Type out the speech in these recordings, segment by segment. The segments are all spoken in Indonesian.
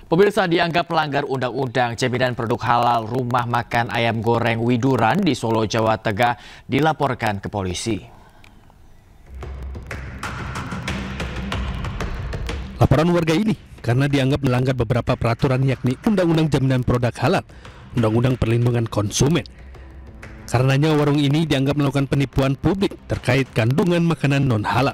Pemirsa, dianggap melanggar Undang-Undang Jaminan Produk Halal Rumah Makan Ayam Goreng Widuran di Solo, Jawa Tengah dilaporkan ke polisi. Laporan warga ini karena dianggap melanggar beberapa peraturan yakni Undang-Undang Jaminan Produk Halal, Undang-Undang Perlindungan Konsumen. Karenanya warung ini dianggap melakukan penipuan publik terkait kandungan makanan non-halal.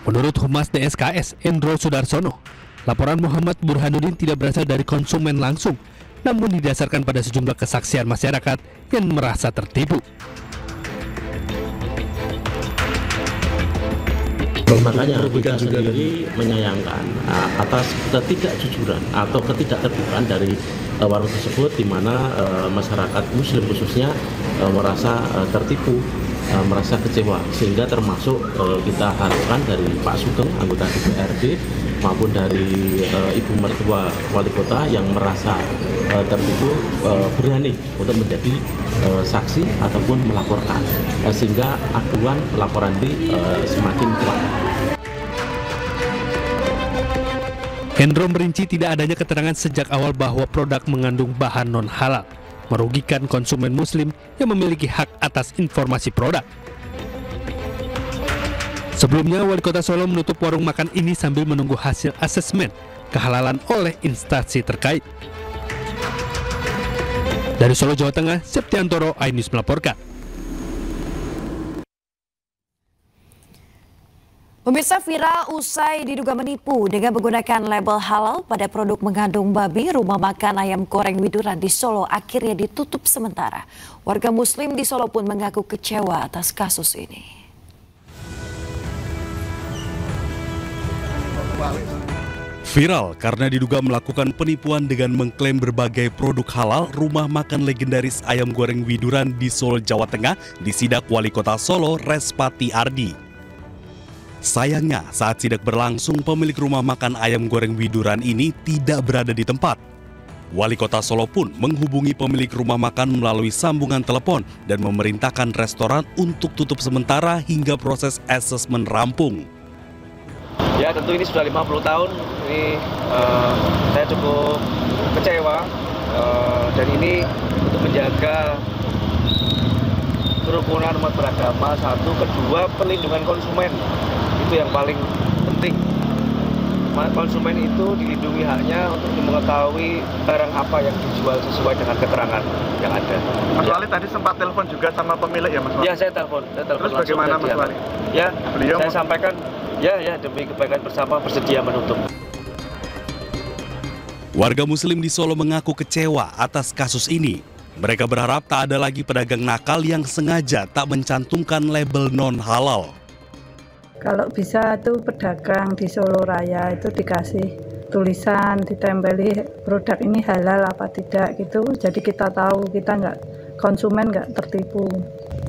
Menurut Humas DSKS Endro Sudarsono, laporan Muhammad Burhanuddin tidak berasal dari konsumen langsung, namun didasarkan pada sejumlah kesaksian masyarakat yang merasa tertipu. Makanya kita sendiri menyayangkan atas ketidakjujuran atau ketidakterbukaan dari warung tersebut, di mana masyarakat Muslim khususnya merasa tertipu, merasa kecewa, sehingga termasuk kita harapkan dari Pak Sugeng, anggota DPRD, maupun dari Ibu Mertua Wali Kota yang merasa tertipu berani untuk menjadi saksi ataupun melaporkan, sehingga aduan laporan ini semakin kuat. Hendro merinci tidak adanya keterangan sejak awal bahwa produk mengandung bahan non-halal, merugikan konsumen Muslim yang memiliki hak atas informasi produk. Sebelumnya, Wali Kota Solo menutup warung makan ini sambil menunggu hasil asesmen kehalalan oleh instansi terkait. Dari Solo, Jawa Tengah, Septiantoro, iNews melaporkan. Pemirsa, viral usai diduga menipu dengan menggunakan label halal pada produk mengandung babi, rumah makan ayam goreng Widuran di Solo akhirnya ditutup sementara. Warga Muslim di Solo pun mengaku kecewa atas kasus ini. Viral karena diduga melakukan penipuan dengan mengklaim berbagai produk halal, rumah makan legendaris ayam goreng Widuran di Solo, Jawa Tengah disidak Wali Kota Solo, Respati Ardi. Sayangnya, saat sidak berlangsung, pemilik rumah makan ayam goreng Widuran ini tidak berada di tempat. Wali Kota Solo pun menghubungi pemilik rumah makan melalui sambungan telepon dan memerintahkan restoran untuk tutup sementara hingga proses asesmen rampung. Ya, tentu ini sudah 50 tahun, ini saya cukup kecewa, dan ini untuk menjaga kerukunan umat beragama, satu, kedua perlindungan konsumen, itu yang paling penting. Konsumen itu dilindungi haknya untuk mengetahui barang apa yang dijual sesuai dengan keterangan yang ada. Mas Wali tadi sempat telepon juga sama pemilik ya, Mas Wali? Ya, saya telepon Terus bagaimana, Mas Wali? Ya, beliau saya sampaikan, ya demi kebaikan bersama bersedia menutup. Warga Muslim di Solo mengaku kecewa atas kasus ini. Mereka berharap tak ada lagi pedagang nakal yang sengaja tak mencantumkan label non-halal. Kalau bisa tuh pedagang di Solo Raya itu dikasih tulisan, ditempeli produk ini halal apa tidak gitu. Jadi kita tahu, kita konsumen nggak tertipu.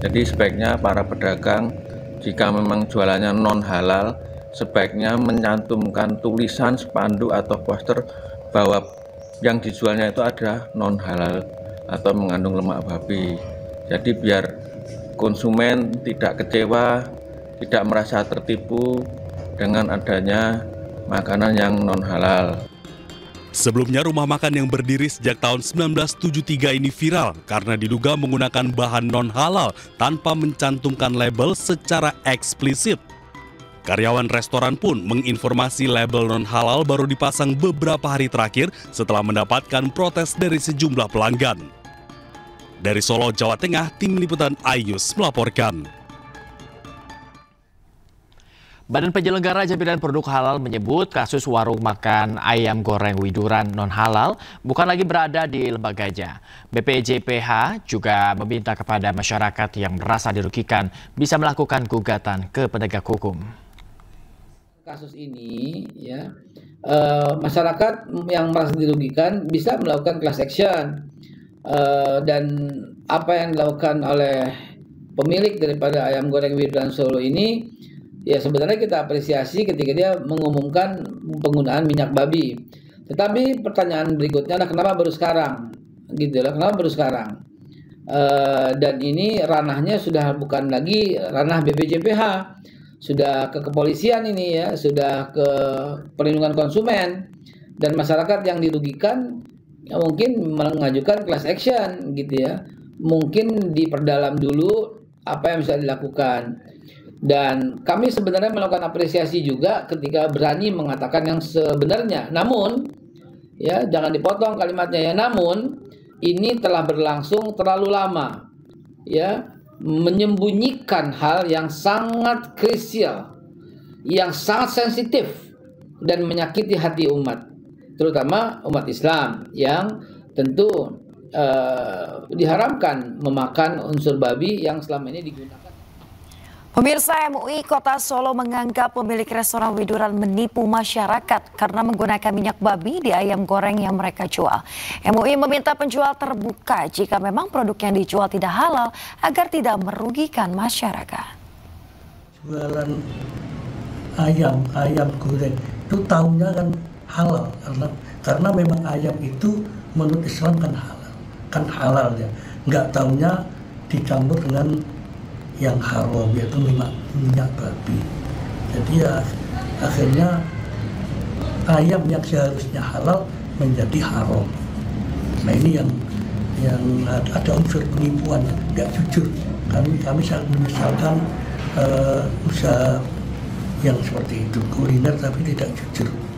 Jadi sebaiknya para pedagang jika memang jualannya non-halal, sebaiknya mencantumkan tulisan, spanduk atau poster bahwa yang dijualnya itu ada non-halal atau mengandung lemak babi. Jadi biar konsumen tidak kecewa, tidak merasa tertipu dengan adanya makanan yang non-halal. Sebelumnya, rumah makan yang berdiri sejak tahun 1973 ini viral karena diduga menggunakan bahan non-halal tanpa mencantumkan label secara eksplisit. Karyawan restoran pun menginformasi label non-halal baru dipasang beberapa hari terakhir setelah mendapatkan protes dari sejumlah pelanggan. Dari Solo, Jawa Tengah, Tim Liputan iNews melaporkan. Badan Penyelenggara Jaminan Produk Halal menyebut kasus warung makan ayam goreng Widuran non-halal bukan lagi berada di lembaganya. BPJPH juga meminta kepada masyarakat yang merasa dirugikan bisa melakukan gugatan ke penegak hukum. Kasus ini, ya, masyarakat yang merasa dirugikan bisa melakukan class action, dan apa yang dilakukan oleh pemilik daripada ayam goreng Widuran Solo ini, ya sebenarnya kita apresiasi ketika dia mengumumkan penggunaan minyak babi. Tetapi pertanyaan berikutnya adalah kenapa baru sekarang? Gitu lah, kenapa baru sekarang? Dan ini ranahnya sudah bukan lagi ranah BPJPH, sudah ke kepolisian ini ya, sudah ke perlindungan konsumen. dan masyarakat yang dirugikan ya mungkin mengajukan class action gitu ya. Mungkin diperdalam dulu apa yang bisa dilakukan. Dan kami sebenarnya melakukan apresiasi juga ketika berani mengatakan yang sebenarnya. Namun, ya jangan dipotong kalimatnya ya. Namun, ini telah berlangsung terlalu lama, ya, menyembunyikan hal yang sangat krusial, yang sangat sensitif dan menyakiti hati umat, terutama umat Islam yang tentu diharamkan memakan unsur babi yang selama ini digunakan. Pemirsa, MUI Kota Solo menganggap pemilik restoran Widuran menipu masyarakat karena menggunakan minyak babi di ayam goreng yang mereka jual. MUI meminta penjual terbuka jika memang produk yang dijual tidak halal agar tidak merugikan masyarakat. Jualan ayam goreng itu tahunya kan halal karena memang ayam itu menurut Islam kan halal ya. Nggak tahunya dicampur dengan yang haram, yaitu minyak babi. Jadi ya akhirnya ayam yang seharusnya halal menjadi haram. Nah ini yang ada unsur penipuan, nggak jujur. Kami sangat menyesalkan usaha yang seperti itu, kuliner tapi tidak jujur.